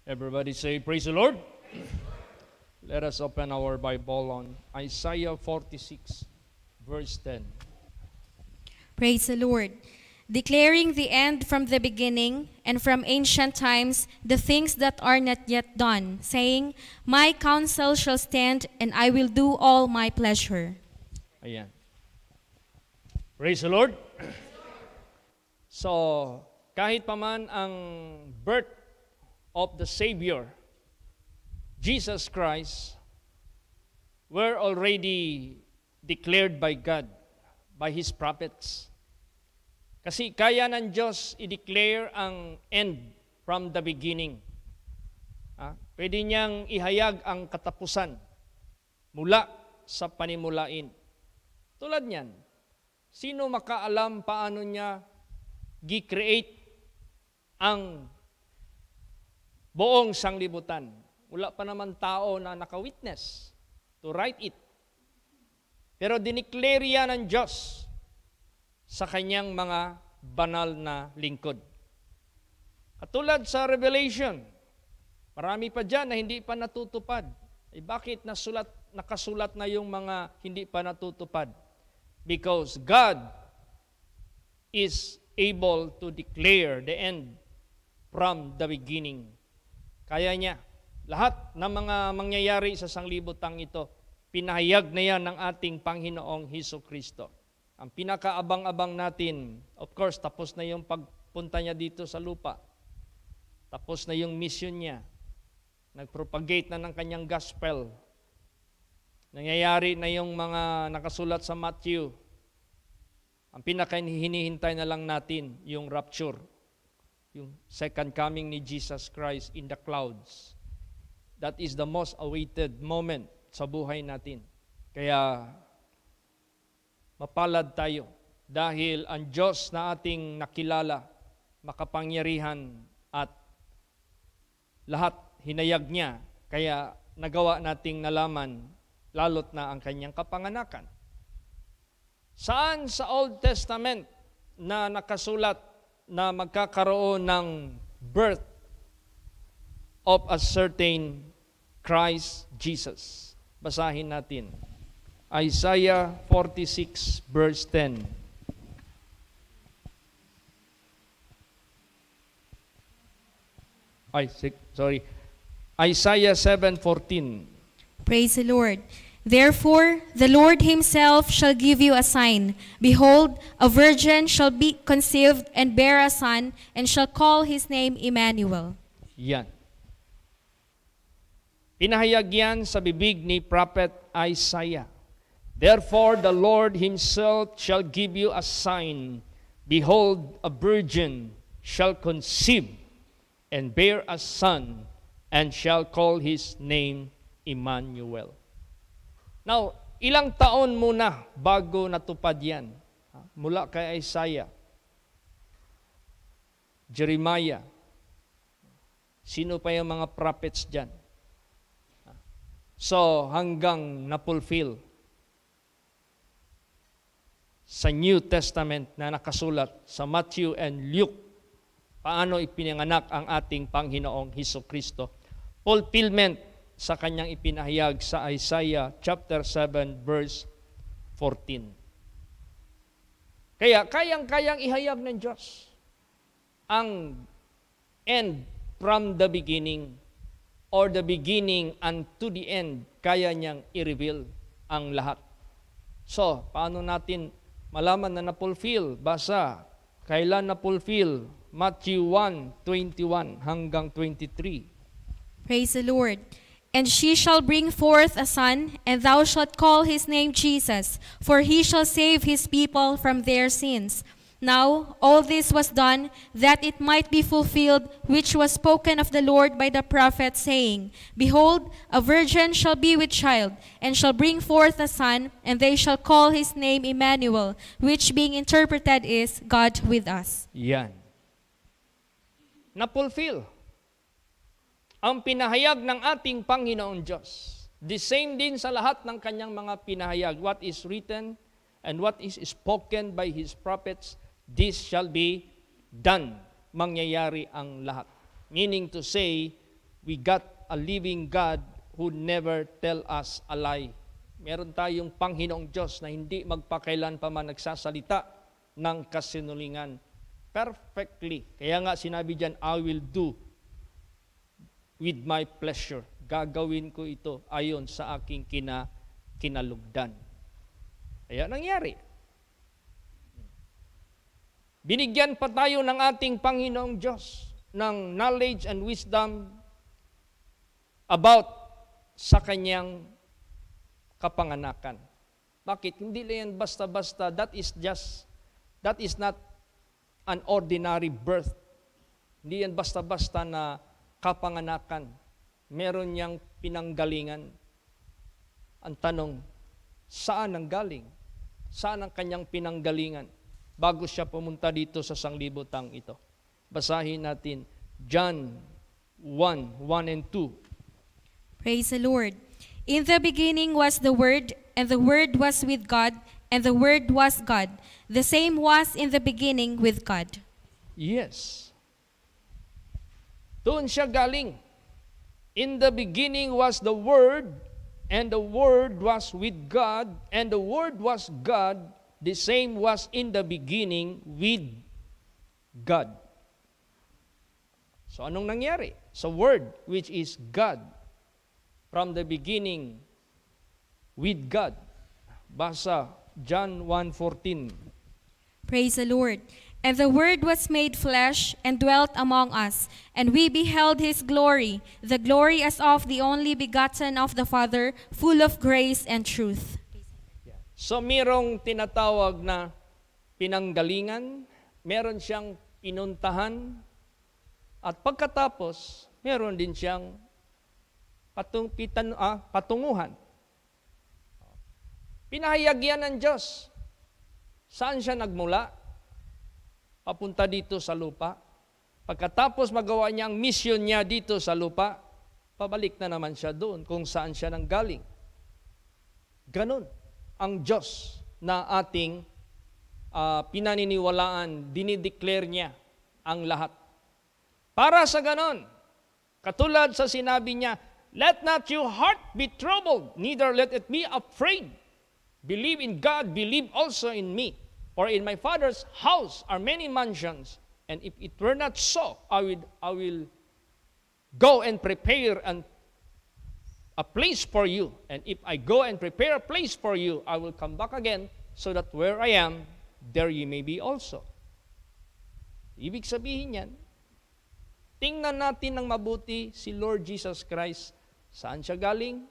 Everybody say, praise the Lord. Let us open our Bible on Isaiah 46, verse 10. Praise the Lord. Declaring the end from the beginning, and from ancient times the things that are not yet done, saying, My counsel shall stand, and I will do all my pleasure. Ayan. Praise the Lord. So, kahit pa man ang birth of the Savior, Jesus Christ, were already declared by God, by His prophets. Kasi kaya ng Diyos i-declare ang end from the beginning. Pwede niyang ihayag ang katapusan mula sa panimulain. Tulad niyan, sino makaalam paano niya gi-create ang buong sanglibutan? Wala pa naman tao na naka-witness to write it. Pero dineclare yan ng Diyos sa kanyang mga banal na lingkod. Katulad sa Revelation, marami pa dyan na hindi pa natutupad. Bakit nakasulat na yung mga hindi pa natutupad? Because God is able to declare the end from the beginning. Kaya niya, lahat ng mga mangyayari sa sanglibutang ito, pinahayag na yan ng ating Panginoong Hesukristo. Ang pinakaabang-abang natin, of course, tapos na yung pagpunta niya dito sa lupa. Tapos na yung mission niya. Nagpropagate na ng kanyang gospel. Nangyayari na yung mga nakasulat sa Matthew. Ang pinakahinihintay na lang natin, yung rapture. Yung second coming ni Jesus Christ in the clouds. That is the most awaited moment sa buhay natin. Kaya mapalad tayo dahil ang Diyos na ating nakilala, makapangyarihan at lahat hinayag niya, kaya nagawa nating nalaman lalot na ang kanyang kapanganakan. Saan sa Old Testament na nakasulat na magkakaroon ng birth of a certain Christ Jesus? Basahin natin. Isaiah 46 verse 10. Isaiah 7:14. Praise the Lord. Therefore, the Lord Himself shall give you a sign. Behold, a virgin shall be conceived and bear a son, and shall call his name Emmanuel. Yan. Pinahayag yan sa bibig ni Prophet Isaiah. Therefore, the Lord Himself shall give you a sign. Behold, a virgin shall conceive and bear a son, and shall call his name Emmanuel. Now, ilang taon muna bago natupad yan? Mula kay Isaiah, Jeremiah, sino pa yung mga prophets dyan? So, hanggang napulfill sa New Testament na nakasulat sa Matthew and Luke, paano ipinanganak ang ating Panginoong Hesukristo. Fulfillment sa kanyang ipinahayag sa Isaiah chapter 7 verse 14. Kaya kayang-kayang ihayag ng Diyos ang end from the beginning or the beginning unto the end. Kaya niyang i-reveal ang lahat. So, paano natin malaman na na-fulfill? Basa, kailan na-fulfill? Matthew 1:21 hanggang 23. Praise the Lord. And she shall bring forth a son, and thou shalt call his name Jesus, for he shall save his people from their sins. Now all this was done, that it might be fulfilled, which was spoken of the Lord by the prophet, saying, Behold, a virgin shall be with child, and shall bring forth a son, and they shall call his name Emmanuel, which being interpreted is, God with us. Yan. Na-fulfill ang pinahayag ng ating Panginoon Diyos. The same din sa lahat ng kanyang mga pinahayag. What is written and what is spoken by His prophets, this shall be done. Mangyayari ang lahat. Meaning to say, we got a living God who never tell us a lie. Meron tayong Panginoong Diyos na hindi magpakailan pa man nagsasalita ng kasinungalingan. Perfectly. Kaya nga sinabi diyan, I will do with my pleasure. Gagawin ko ito ayon sa aking kinalugdan. Kaya nangyari. Binigyan pa tayo ng ating Panginoong Diyos ng knowledge and wisdom about sa kanyang kapanganakan. Bakit? Hindi lang yan basta-basta. That is not an ordinary birth. Hindi yan basta-basta na kapanganakan. Meron niyang pinanggalingan. Ang tanong, saan ang galing? Saan ang kanyang pinanggalingan? Bago siya pumunta dito sa sanglibutang ito. Basahin natin John 1:1 and 2. Praise the Lord. In the beginning was the Word, and the Word was with God, and the Word was God. The same was in the beginning with God. Yes. Doon siya galing. In the beginning was the Word, and the Word was with God, and the Word was God. The same was in the beginning with God. So anong nangyari? Sa Word, which is God, from the beginning with God. Basa John 1:14. Praise the Lord. And the Word was made flesh and dwelt among us, and we beheld His glory, the glory as of the only begotten of the Father, full of grace and truth. So merong tinatawag na pinanggalingan, meron siyang pinuntahan, at pagkatapos, meron din siyang patunguhan. Pinahayag yan ng Diyos. Saan siya nagmula? Papunta dito sa lupa. Pagkatapos magawa niya ang mission niya dito sa lupa, pabalik na naman siya doon kung saan siya nanggaling. Ganon ang Diyos na ating pinaniniwalaan, dinideclare niya ang lahat. Para sa ganon, katulad sa sinabi niya, let not your heart be troubled, neither let it be afraid. Believe in God, believe also in me. For in my Father's house are many mansions, and if it were not so, I will go and prepare a place for you. And if I go and prepare a place for you, I will come back again, so that where I am, there you may be also. Ibig sabihin yan, tingnan natin ng mabuti si Lord Jesus Christ. Saan siya galing?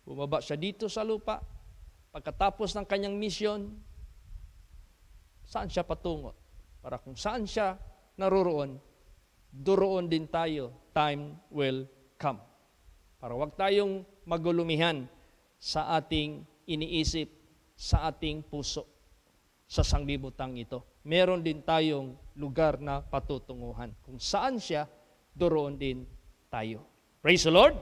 Bumaba siya dito sa lupa. Pagkatapos ng kanyang misyon, saan siya patungo? Para kung saan siya naroroon, doroon din tayo, time will come. Para wag tayong magulumihan sa ating iniisip, sa ating puso, sa sanglibutang ito. Meron din tayong lugar na patutunguhan. Kung saan siya, doroon din tayo. Praise the Lord!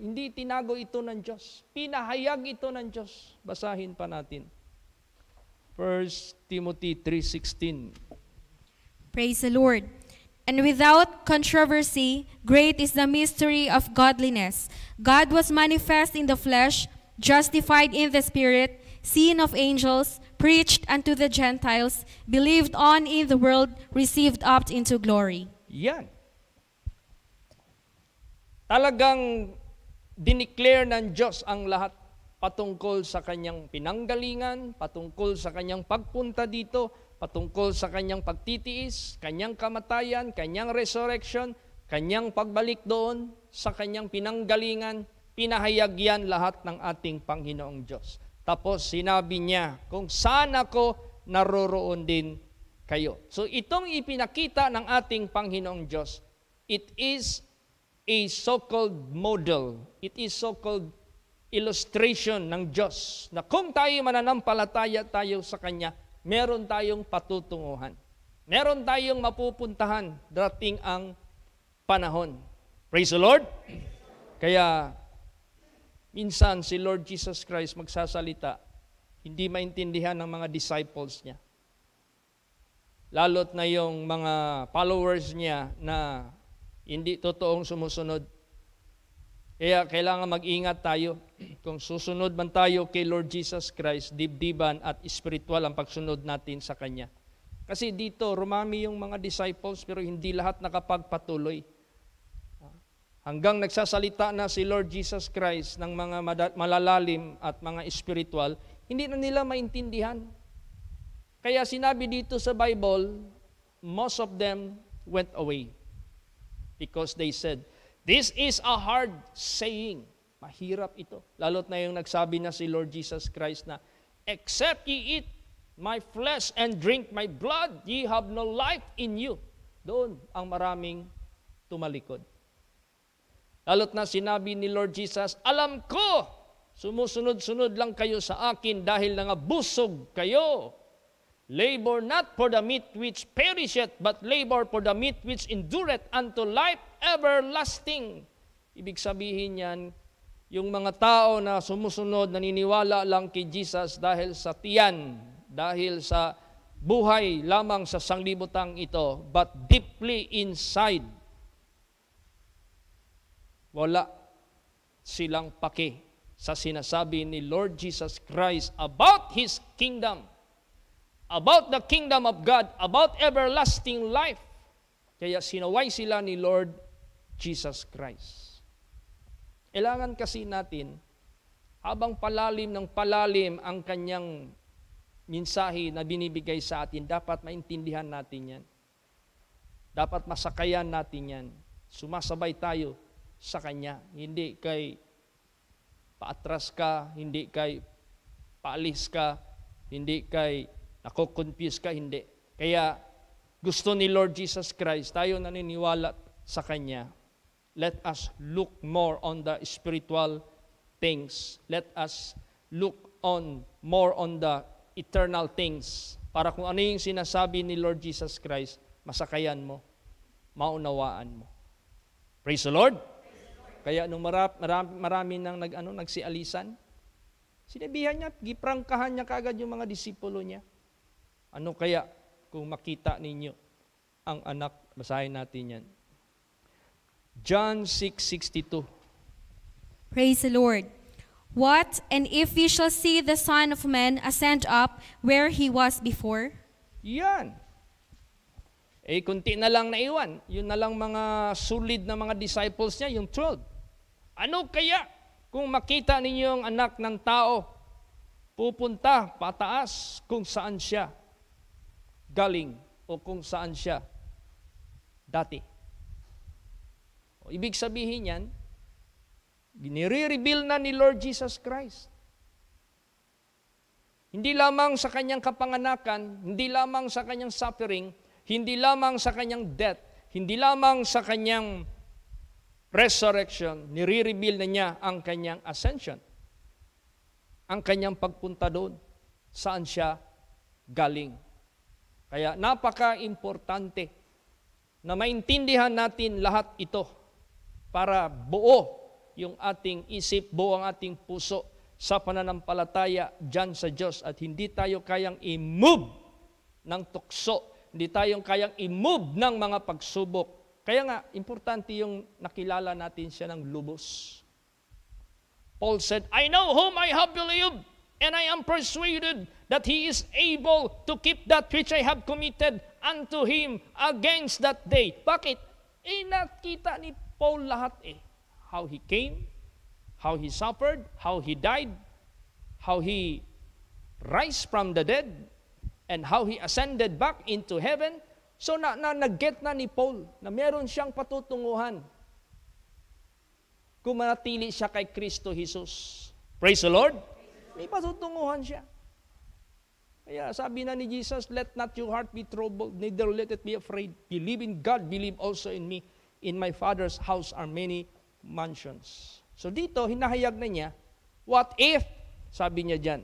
Hindi tinago ito ng Diyos. Pinahayag ito ng Diyos. Basahin pa natin. 1 Timothy 3:16. Praise the Lord. And without controversy, great is the mystery of godliness. God was manifest in the flesh, justified in the Spirit, seen of angels, preached unto the Gentiles, believed on in the world, received up into glory. Yan. Talagang dineclare ng Diyos ang lahat patungkol sa kanyang pinanggalingan, patungkol sa kanyang pagpunta dito, patungkol sa kanyang pagtitiis, kanyang kamatayan, kanyang resurrection, kanyang pagbalik doon, sa kanyang pinanggalingan, pinahayag yan lahat ng ating Panginoong Diyos. Tapos sinabi niya, kung saan ako, naroroon din kayo. So itong ipinakita ng ating Panginoong Diyos, it is a so-called model, it is so-called illustration ng Diyos na kung tayo mananampalataya tayo sa Kanya, meron tayong patutunguhan. Meron tayong mapupuntahan darating ang panahon. Praise the Lord! Kaya, minsan si Lord Jesus Christ magsasalita, hindi maintindihan ng mga disciples niya. Lalot na yung mga followers niya na hindi totoong sumusunod. Kaya kailangan mag-ingat tayo. Kung susunod man tayo kay Lord Jesus Christ, dibdiban at spiritual ang pagsunod natin sa Kanya. Kasi dito, rumami yung mga disciples pero hindi lahat nakapagpatuloy. Hanggang nagsasalita na si Lord Jesus Christ ng mga malalalim at mga spiritual, hindi na nila maintindihan. Kaya sinabi dito sa Bible, most of them went away. Because they said, this is a hard saying. Mahirap ito. Lalo't na yung nagsabi na si Lord Jesus Christ na, except ye eat my flesh and drink my blood, ye have no life in you. Doon ang maraming tumalikod. Lalo't na sinabi ni Lord Jesus, alam ko, sumusunod-sunod lang kayo sa akin dahil nangabusog kayo. Labor not for the meat which perisheth, but labor for the meat which endureth unto life everlasting. Ibig sabihin yan, yung mga tao na sumusunod, naniniwala lang kay Jesus dahil sa tiyan, dahil sa buhay lamang sa sanglibutang ito, but deeply inside, wala silang pake sa sinasabi ni Lord Jesus Christ about His kingdom, about the kingdom of God, about everlasting life. Kaya sinaway sila ni Lord Jesus Christ. Kailangan kasi natin, habang palalim ng palalim ang Kanyang mensahe na binibigay sa atin, dapat maintindihan natin yan. Dapat masakayan natin yan. Sumasabay tayo sa Kanya. Hindi kay paatras ka, hindi kay paalis ka, hindi kay nako-confuse ka, hindi. Kaya gusto ni Lord Jesus Christ, tayo naniniwala sa Kanya, let us look more on the spiritual things. Let us look more on the eternal things. Para kung ano yung sinasabi ni Lord Jesus Christ, masakayan mo, maunawaan mo. Praise the Lord! Kaya nung marami nang nagsialisan, sinabihan niya, giprangkahan niya kaagad yung mga disipulo niya. Ano kaya kung makita ninyo ang anak? Basahin natin yan. John 6:62. Praise the Lord. What, and if we shall see the Son of Man ascend up where He was before? Yan. Kunti na lang naiwan. Yun na lang mga solid na mga disciples niya, yung 12. Ano kaya kung makita ninyo ang anak ng tao, pupunta pataas kung saan siya galing o kung saan siya dati? Ibig sabihin yan, nire-reveal na ni Lord Jesus Christ. Hindi lamang sa Kanyang kapanganakan, hindi lamang sa Kanyang suffering, hindi lamang sa Kanyang death, hindi lamang sa Kanyang resurrection, nire-reveal na niya ang Kanyang ascension. Ang Kanyang pagpunta doon, saan siya galing. Kaya napaka-importante na maintindihan natin lahat ito para buo yung ating isip, buo ang ating puso sa pananampalataya dyan sa Diyos at hindi tayo kayang i-move ng tukso, hindi tayo kayang i-move ng mga pagsubok. Kaya nga, importante yung nakilala natin siya ng lubos. Paul said, I know whom I have believed, and I am persuaded that He is able to keep that which I have committed unto Him against that day. Bakit? Nakita ni Paul lahat How he came, how he suffered, how he died, how he rise from the dead, and how he ascended back into heaven. So nag-get na ni Paul na meron siyang patutunguhan kung manatili siya kay Kristo Jesus. Praise the Lord! May patutunguhan siya. Kaya sabi na ni Jesus, let not your heart be troubled, neither let it be afraid. Believe in God, believe also in me. In my Father's house are many mansions. So dito, hinahayag na niya, what if, sabi niya dyan,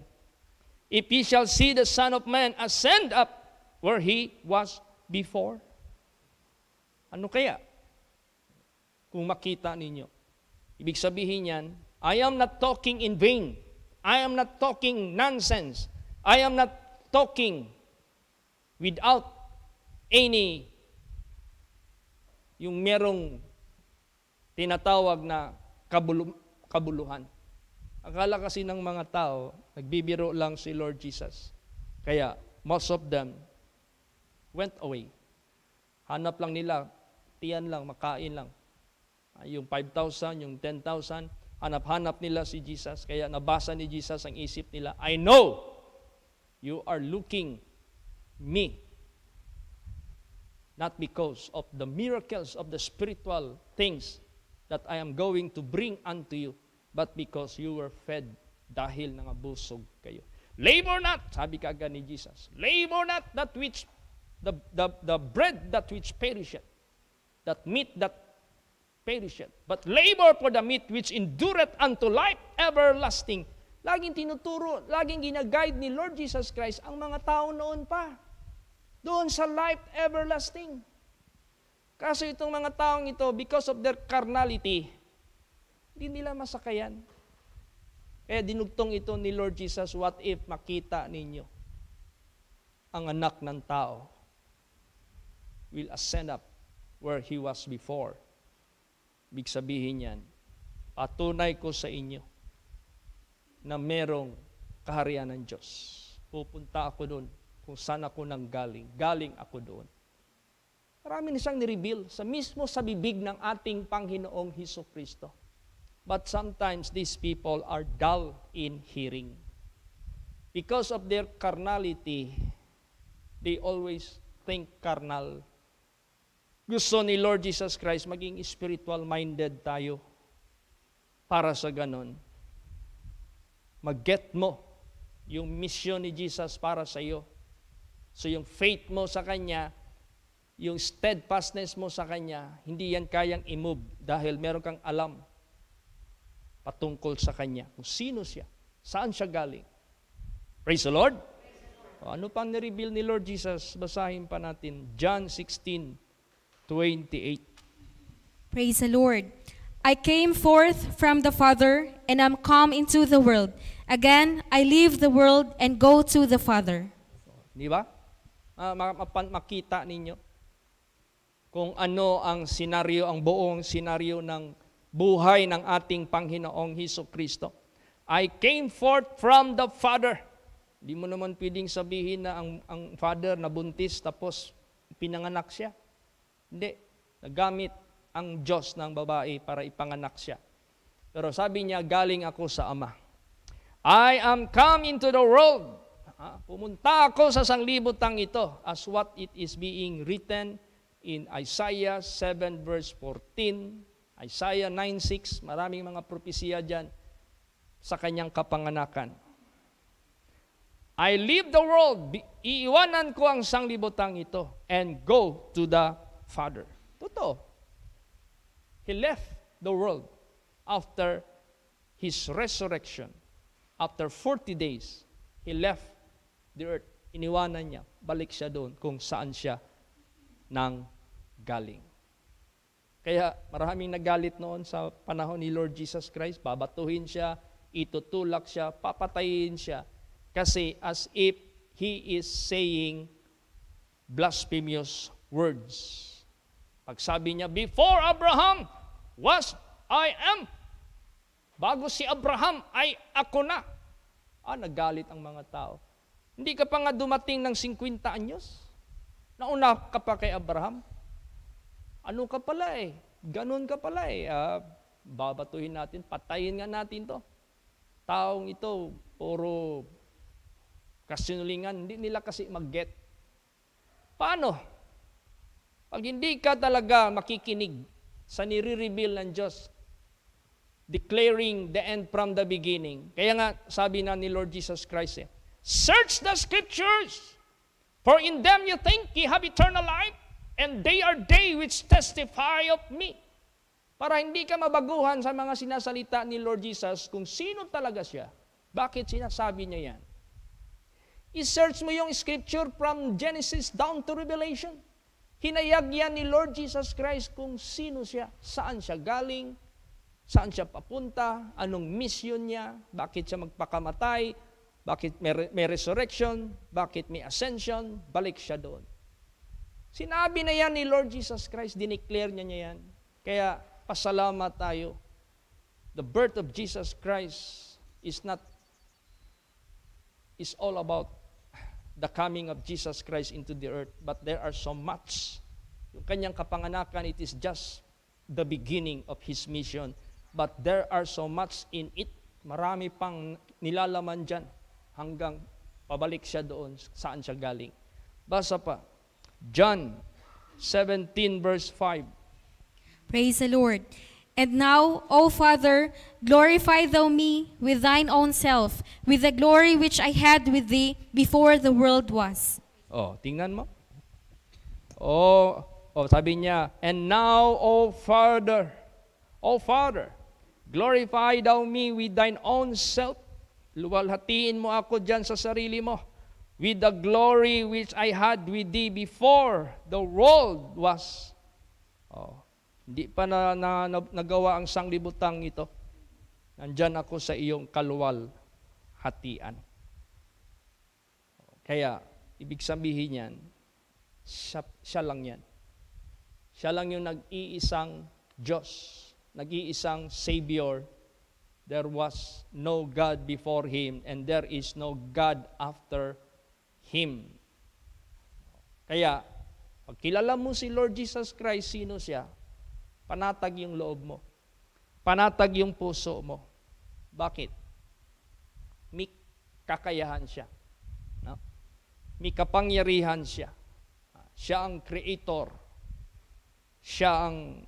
if ye shall see the Son of Man ascend up where He was before? Ano kaya? Kung makita ninyo. Ibig sabihin yan, I am not talking in vain. I am not talking nonsense. I am not talking without any yung merong tinatawag na kabuluhan. Akala kasi ng mga tao, nagbibiro lang si Lord Jesus. Kaya most of them went away. Hanap lang nila, tiyan lang, makain lang. Yung 5,000, yung 10,000, hanap-hanap nila si Jesus. Kaya nabasa ni Jesus ang isip nila, I know you are looking me. Not because of the miracles of the spiritual things that I am going to bring unto you, but because you were fed dahil nangabusog kayo. Labor not, sabi kaagad ni Jesus, labor not that which, the bread that which perisheth, that meat that perisheth, but labor for the meat which endureth unto life everlasting. Laging tinuturo, laging ginaguide ni Lord Jesus Christ ang mga tao noon pa. Doon sa life everlasting. Kaso itong mga taong ito, because of their carnality, hindi nila masakayan. Kaya dinugtong ito ni Lord Jesus, what if makita ninyo ang anak ng tao will ascend up where He was before. Ibig sabihin yan, patunay ko sa inyo na merong kaharian ng Diyos. Pupunta ako doon kung saan ako nanggaling. Galing ako doon. Marami na siyang nireveal sa bibig ng ating Panginoong Hesukristo. But sometimes these people are dull in hearing. Because of their carnality, they always think carnal. Gusto ni Lord Jesus Christ maging spiritual-minded tayo. Para sa ganon, mag-get mo yung mission ni Jesus para sa iyo. So yung faith mo sa Kanya, yung steadfastness mo sa Kanya, hindi yan kayang i-move dahil meron kang alam patungkol sa Kanya. Kung sino siya, saan siya galing. Praise the Lord. Ano pang nireveal ni Lord Jesus? Basahin pa natin. John 16:28. Praise the Lord. I came forth from the Father, and am come into the world. Again, I leave the world and go to the Father. Di ba? Makita ninyo kung ano ang senaryo, ang buong senaryo ng buhay ng ating Panginoong Hesukristo. I came forth from the Father. Di mo naman pwedeng sabihin na ang Father nabuntis tapos pinanganak siya. Hindi. Nagamit ang Diyos ng babae para ipanganak siya. Pero sabi niya, galing ako sa Ama. I am come into the world. Pumunta ako sa sanglibutang ito as what it is being written in Isaiah 7 verse 14, Isaiah 9:6, maraming mga propesiya dyan sa kanyang kapanganakan. I leave the world, iiwanan ko ang sanglibutang ito and go to the Father. Totoo. He left the world after His resurrection. After 40 days, He left the earth. Iniwanan niya. Balik siya doon kung saan siya nang galing. Kaya maraming nagalit noon sa panahon ni Lord Jesus Christ. Babatuhin siya, itutulak siya, papatayin siya. Kasi as if He is saying blasphemous words. Pag sabi niya, before Abraham was I am. Bago si Abraham ay ako na. Nagalit ang mga tao. Hindi ka pa nga dumating ng 50 anyos. Nauna ka pa kay Abraham. Ano ka pala eh? Ganon ka pala eh. Babatuhin natin, patayin nga natin to. Taong ito, puro kasinungalingan. Hindi nila kasi mag-get. Paano? Pag hindi ka talaga makikinig sa nire-reveal ng Diyos, declaring the end from the beginning. Kaya nga, sabi na ni Lord Jesus Christ search the Scriptures, for in them you think ye have eternal life, and they are they which testify of me. Para hindi ka mabaguhan sa mga sinasalita ni Lord Jesus kung sino talaga siya. Bakit sinasabi niya yan? I-search mo yung Scripture from Genesis down to Revelation. Hinayag yan ni Lord Jesus Christ kung sino siya, saan siya galing, saan siya papunta, anong mission niya, bakit siya magpakamatay, bakit may resurrection, bakit may ascension, balik siya doon. Sinabi na yan ni Lord Jesus Christ, dineclare niya yan. Kaya pasalamat tayo. The birth of Jesus Christ is all about the coming of Jesus Christ into the earth, but there are so much. Yung kanyang kapanganakan, it is just the beginning of His mission, but there are so much in it. Marami pang nilalaman dyan hanggang pabalik siya doon saan siya galing. Basa pa, John 17 verse 5. Praise the Lord. And now, O Father, glorify thou me with thine own self, with the glory which I had with thee before the world was. Oh, tingnan mo. Sabi niya, and now, O Father, glorify thou me with thine own self. Luwalhatiin mo ako dyan sa sarili mo, with the glory which I had with thee before the world was. Hindi pa nagawa ang sanglibutang ito. Nandyan ako sa iyong kaluwalhatian. Kaya, ibig sabihin yan, siya lang yan. Siya lang yung nag-iisang Diyos, nag-iisang Savior. There was no God before Him, and there is no God after Him. Kaya, pag kilala mo si Lord Jesus Christ, sino siya? Panatag yung loob mo. Panatag yung puso mo. Bakit? May kakayahan siya. No? May kapangyarihan siya. Siya ang creator. Siya ang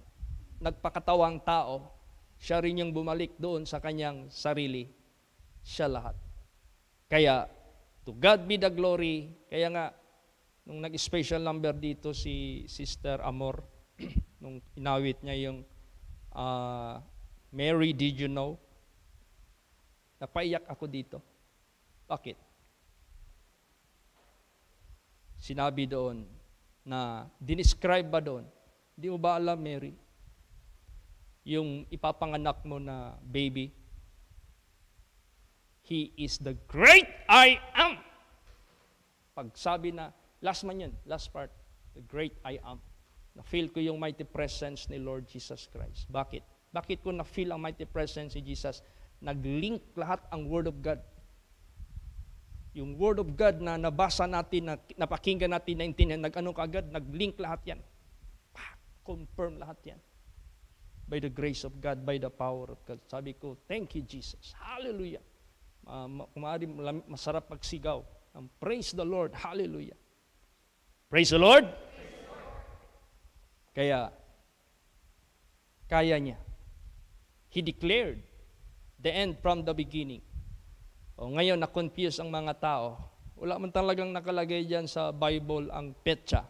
nagpakatawang tao. Siya rin yung bumalik doon sa kanyang sarili. Siya lahat. Kaya, to God be the glory. Kaya nga, nung nag-special number dito si Sister Amor, nung inawit niya yung Mary, did you know? Napaiyak ako dito. Bakit? Sinabi doon na, dinescribe ba doon? Di mo ba alam, Mary? Yung ipapanganak mo na baby, He is the great I am. Pag sabi na, last part, the great I am. Na-feel ko yung mighty presence ni Lord Jesus Christ. Bakit? Bakit ko na-feel ang mighty presence ni Jesus? Nag-link lahat ang Word of God. Yung Word of God na nabasa natin, na napakinggan natin, naintindihan, nag-link lahat yan. Confirm lahat yan. By the grace of God, by the power of God. Sabi ko, thank you, Jesus. Hallelujah. Kumari, masarap magsigaw. Praise the Lord. Hallelujah. Praise the Lord. Kaya, kaya niya. He declared the end from the beginning. Ngayon, na-confuse ang mga tao. Wala man talagang nakalagay dyan sa Bible ang petsa.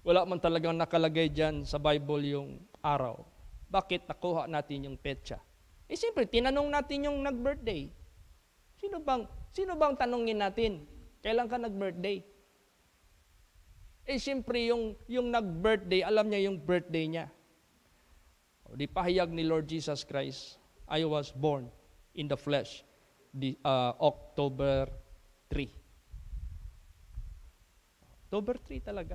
Wala man talagang nakalagay dyan sa Bible yung araw. Bakit nakuha natin yung petsa? Siyempre, tinanong natin yung nag-birthday. Sino bang tanongin natin? Kailan ka nag-birthday? Siyempre, yung nag-birthday, alam niya yung birthday niya. Di pahayag ni Lord Jesus Christ, I was born in the flesh, October 3. October 3 talaga.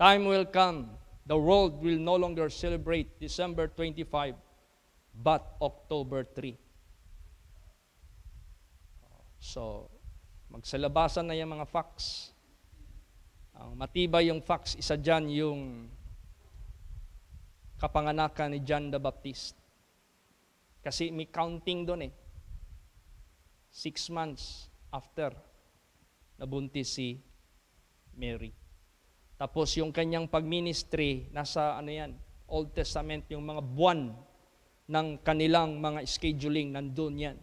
Time will come, the world will no longer celebrate December 25, but October 3. So, magsalabasan na yung mga facts. Ang matibay yung facts, isa dyan yung kapanganakan ni John the Baptist. Kasi may counting doon 6 months after nabuntis si Mary. Tapos yung kanyang pag-ministry, nasa Old Testament, yung mga buwan ng kanilang mga scheduling, nandun yan.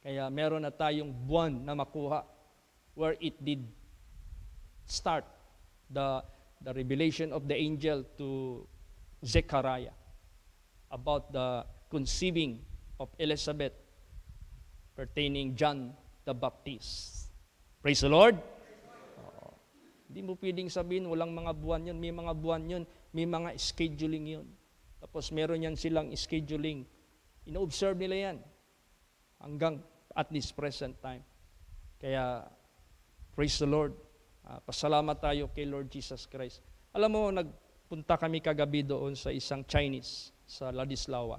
Kaya meron na tayong buwan na makuha where it did start the revelation of the angel to Zechariah about the conceiving of Elizabeth pertaining John the Baptist. Praise the Lord. Hindi mo pwedeng sabihin walang mga buwan yun. May mga buwan yun. May mga scheduling yun. Tapos meron yan silang scheduling. Ino-observe nila yan hanggang at this present time. Kaya praise the Lord. Pasalamat tayo kay Lord Jesus Christ. Alam mo, Nagpunta kami kagabi doon sa isang Chinese sa Ladislao.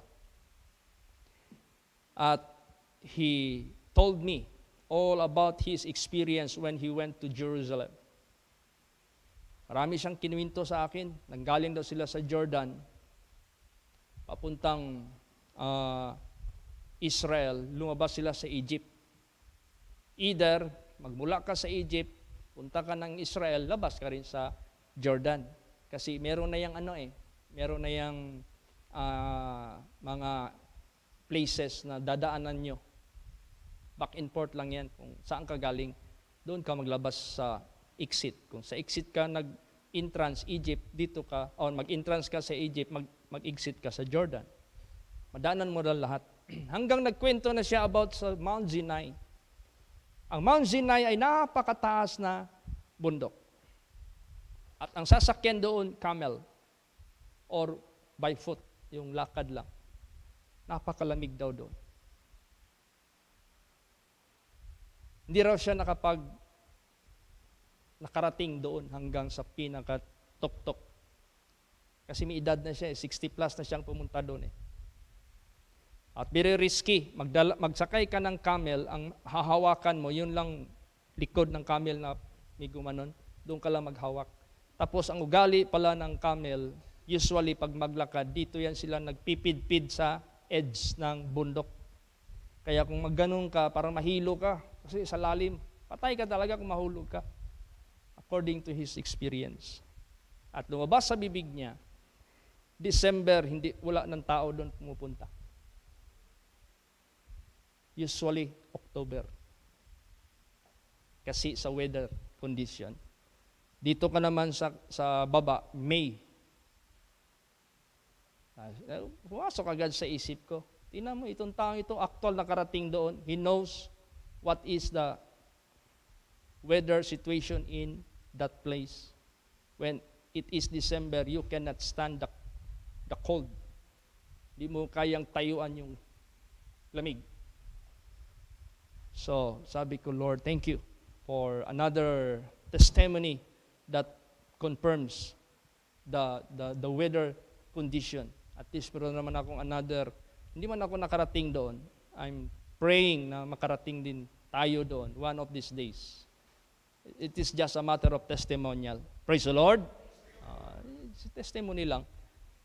At he told me all about his experience when he went to Jerusalem. Marami siyang kinuwento sa akin. Nanggaling daw sila sa Jordan, papuntang Israel, lumabas sila sa Egypt. Either magmula ka sa Egypt, punta ka ng Israel, labas ka rin sa Jordan. Kasi meron na yung meron na yung mga places na dadaanan nyo. Back and forth lang yan. Kung saan ka galing, doon ka maglabas sa exit. Kung sa exit ka nag-entrance Egypt, dito ka, o mag-entrance ka sa Egypt, mag-exit ka sa Jordan. Madaanan mo na lahat. Hanggang nagkwento na siya about sa Mount Sinai. Ang Mount Sinai ay napakataas na bundok. At ang sasakyan doon, camel or by foot, yung lakad lang. Napakalamig daw doon. Hindi raw siya nakarating doon hanggang sa pinaka-tok-tok. Kasi may edad na siya, 60 plus na siyang pumunta doon. At very risky, magsakay ka ng camel, ang hahawakan mo, yun lang likod ng camel na may gumanon, doon ka lang maghawak. Tapos ang ugali pala ng camel, usually pag maglakad, dito yan sila nagpipid-pid sa edge ng bundok. Kaya kung magganong ka, parang mahilo ka, kasi sa lalim, patay ka talaga kung mahulog ka. According to his experience. At lumabas sa bibig niya, December, wala ng tao doon pumupunta. Usually, October. Kasi sa weather condition. Dito ka naman sa baba, May. Pumasok agad sa isip ko. Tingnan mo, itong taong ito, actual nakarating doon. He knows what is the weather situation in that place. When it is December, you cannot stand the cold. Di mo kayang tayuan yung lamig. So, sabi ko, Lord, thank you for another testimony that confirms the weather condition. At least meron naman akong hindi man ako nakarating doon. I'm praying na makarating din tayo doon one of these days. It is just a matter of testimonial. Praise the Lord. It's testimony lang.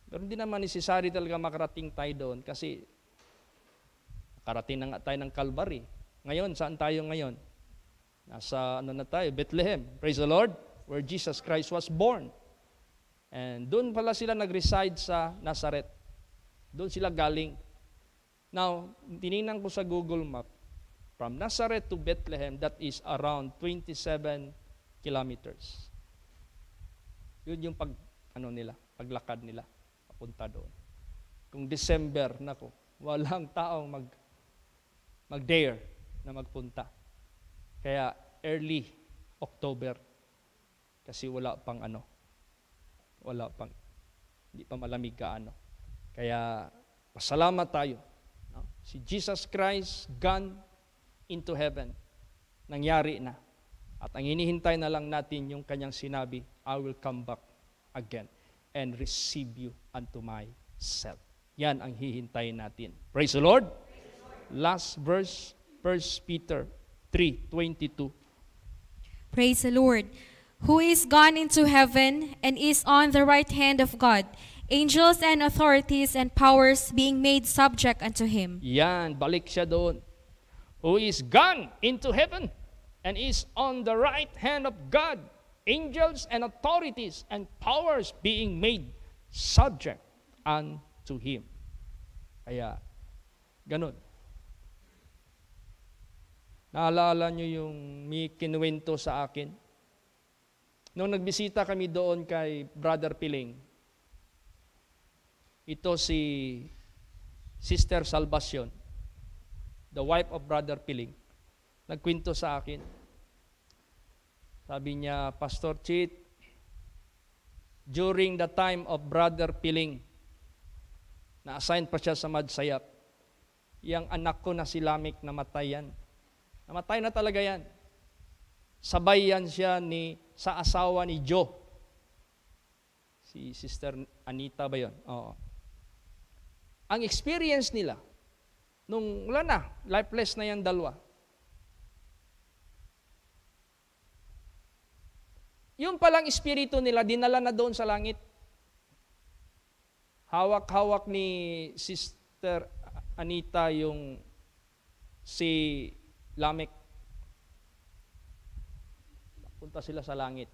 Pero hindi naman necessary talaga makarating tayo doon kasi makarating na nga tayo ng Calvary. Ngayon, saan tayo ngayon? Nasa na tayo? Bethlehem. Praise the Lord. Where Jesus Christ was born. And doon pala sila nag-reside sa Nazareth. Doon sila galing. Now, tinignan ko sa Google Map. From Nazareth to Bethlehem, that is around 27 kilometers. Yun yung paglakad nila, papunta doon. Kung December, walang taong mag-dare na magpunta. Kaya early October, kasi hindi pa malamig kaano. Kaya, pasalamat tayo. No? Si Jesus Christ, gone into heaven. Nangyari na. At ang hinihintay na lang natin yung kanyang sinabi, I will come back again and receive you unto myself. Yan ang hihintayin natin. Praise the Lord. Last verse, 1 Peter 3:22. Praise the Lord. Who is gone into heaven and is on the right hand of God, angels and authorities and powers being made subject unto him. Yan, balik siya doon. Who is gone into heaven and is on the right hand of God, angels and authorities and powers being made subject unto him. Kaya, ganun. Naalala nyo yung may kinuwento sa akin? Nung nagbisita kami doon kay Brother Piling, ito si Sister Salvacion, the wife of Brother Piling, nagkwento sa akin. Sabi niya, Pastor Chit, during the time of Brother Piling, na-assign pa siya sa Madsayap, yung anak ko na si Lamik namatay yan. Namatay na talaga yan. Sabay yan siya sa asawa ni Joe. Si Sister Anita ba yun? Oo. Ang experience nila, nung wala na, lifeless na yan dalawa. Yung palang espiritu nila, dinala na doon sa langit. Hawak-hawak ni Sister Anita yung si Lamek. Punta sila sa langit.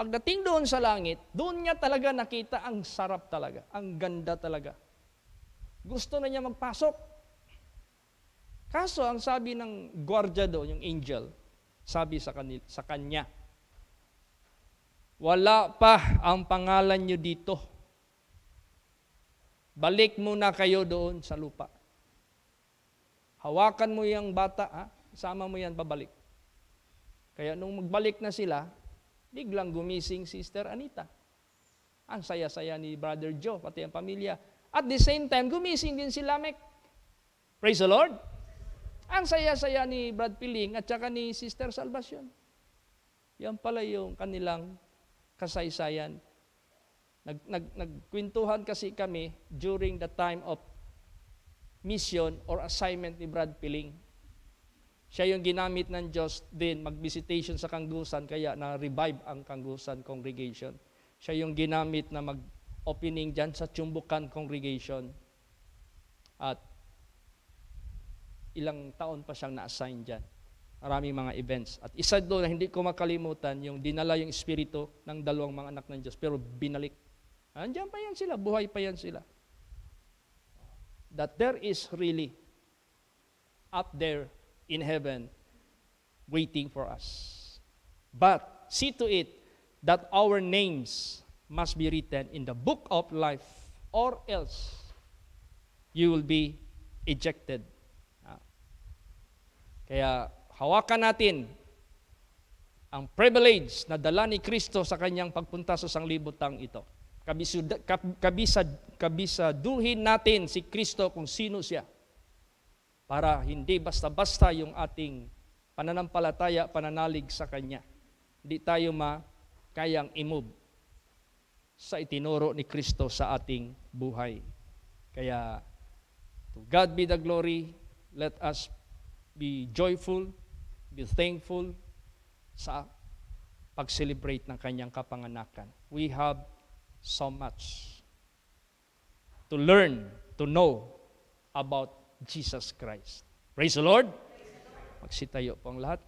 Pagdating doon sa langit, doon niya talaga nakita ang sarap talaga, ang ganda talaga. Gusto na niya magpasok. Kaso ang sabi ng gwardiya doon, yung angel, sabi sa kanya, wala pa ang pangalan niyo dito. Balik muna kayo doon sa lupa. Hawakan mo yung bata, ha? Sama mo yan pabalik. Kaya nung magbalik na sila, biglang gumising Sister Anita. Ang saya-saya ni Brother Joe, pati ang pamilya. At the same time, gumising din si Lamek. Praise the Lord. Ang saya-saya ni Brad Piling at saka ni Sister Salvacion. Yan pala yung kanilang kasaysayan. Nagkwentuhan kasi kami during the time of mission or assignment ni Brad Piling. Siya yung ginamit ng Diyos din mag-visitation sa Kanggusan, kaya na-revive ang Kanggusan congregation. Siya yung ginamit na mag-opening dyan sa Chumbukan congregation. At ilang taon pa siyang na-assign dyan. Maraming mga events. At isa doon na hindi ko makalimutan, yung dinala yung espiritu ng dalawang mga anak ng Diyos, pero binalik. Andiyan pa yan sila, buhay pa yan sila. That there is really up there in heaven waiting for us. But see to it that our names must be written in the book of life, or else you will be ejected. Kaya hawakan natin ang privilege na dala ni Kristo sa kanyang pagpunta sa sanglibutang ito. Kabisaduhin natin si Kristo kung sino siya. Para hindi basta-basta yung ating pananampalataya, pananalig sa Kanya. Hindi tayo kayang i-move sa itinuro ni Kristo sa ating buhay. Kaya, to God be the glory. Let us be joyful, be thankful sa pag-celebrate ng Kanyang kapanganakan. We have so much to learn, to know about Jesus Christ. Praise the Lord. Magsitayo po ang lahat.